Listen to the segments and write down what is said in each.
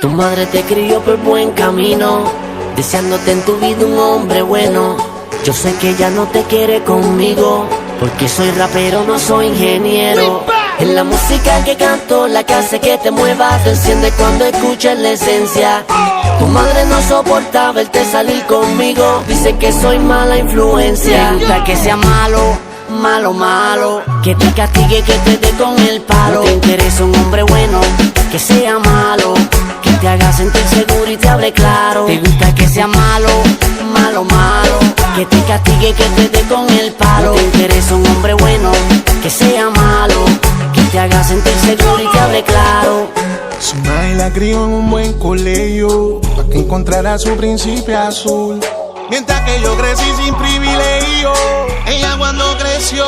Tu madre te crió por buen camino, deseándote en tu vida un hombre bueno. Yo sé que ella no te quiere conmigo, porque soy rapero, no soy ingeniero. En la música que canto, la que hace que te muevas, te enciende cuando escuchas la esencia. Tu madre no soporta verte salir conmigo, dice que soy mala influencia. Te gusta que sea malo, malo, malo, que te castigue, que te dé con el palo. No te interesa un hombre bueno, que sea malo, que te haga sentir seguro y te hable claro. Te gusta que sea malo, malo, malo, que te castigue, que te dé con el palo. No te interesa un hombre bueno, que sea malo, que te haga sentir seguro y te hable claro. Su madre la crió en un buen colegio, pa' que encontrara su príncipe azul. Mientras que yo crecí sin privilegio, ella cuando creció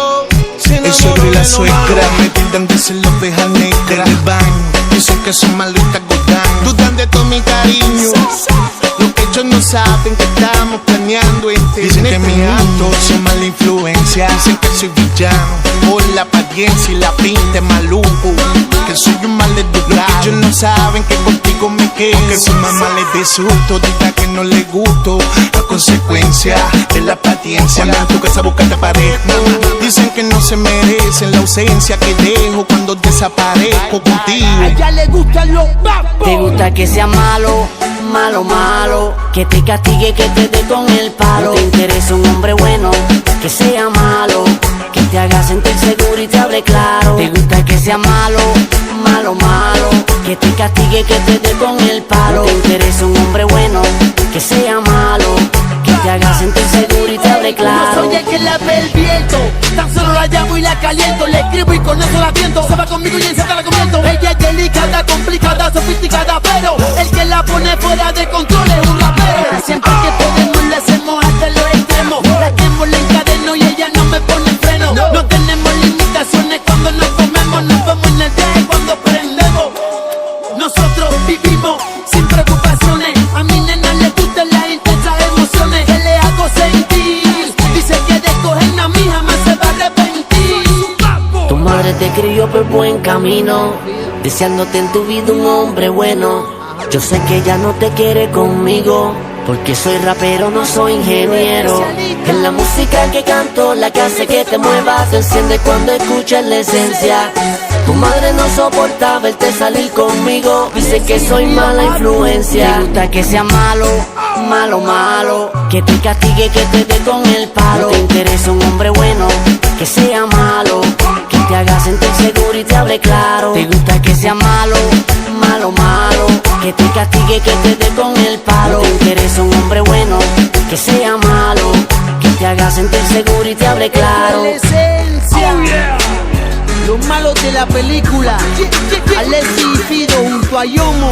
se enamoró. El suegro y la suegra me tildan de ser la oveja negra del baño. Dicen que son malitas godán, dudan de todo mi cariño. Lo que ellos no saben que estamos planeando dicen que mis actos son mala influencia. Dicen que soy villano por la apariencia y la pinta es maluco, que soy un mal educado. Ellos no saben que contigo me quedo, que su mamá les dé susto, diga que no le gusto, a consecuencia de la paciencia. Cuando en tu casa buscando pareja, dicen que no se merecen la ausencia que dejo cuando desaparezco contigo. A ella le gustan los papos. Te gusta que sea malo, malo, malo, que te castigue, que te dé con el palo. No te interesa un hombre bueno, que sea malo, que te haga sentir seguro y te hable claro. Te gusta que sea malo, malo, malo, que te castigue, que te dé con el palo. No te interesa un hombre bueno, que sea malo, que te haga sentir seguro y te hable claro. No soy el que la ve el viento, tan solo la llamo y la caliento. Le escribo y con eso la tiento, se va conmigo y en la comiento. Ella es delicada, complicada, sofisticada, pero el que la pone fuera de control es un rapero. Siempre que podemos le hacemos hasta los extremos. La quemo, la encadeno y ella no me pone freno. No tenemos limitaciones cuando nos comemos, nos vamos en el viaje cuando prendemos. Nosotros vivimos sin preocupaciones. A mi nena le gustan las intensas emociones que le hago sentir. Dice que de coger a mí jamás se va a arrepentir. Tu madre te crió por buen camino, deseándote en tu vida un hombre bueno. Yo sé que ella no te quiere conmigo, porque soy rapero, no soy ingeniero. En la música que canto, la que hace que te muevas, te enciende cuando escuchas la esencia. Tu madre no soporta verte salir conmigo, dice que soy mala influencia. Te gusta que sea malo, malo, malo, que te castigue, que te dé con el palo. No te interesa un hombre bueno, que sea malo, que te haga sentir seguro y te hable claro. Te gusta que sea malo, malo, malo, que te castigue, que te dé con el palo. No te interesa un hombre bueno, que sea malo, que te haga sentir seguro y te hable claro. La esencia, los malos de la película, Alessi y Fido junto a Yomo.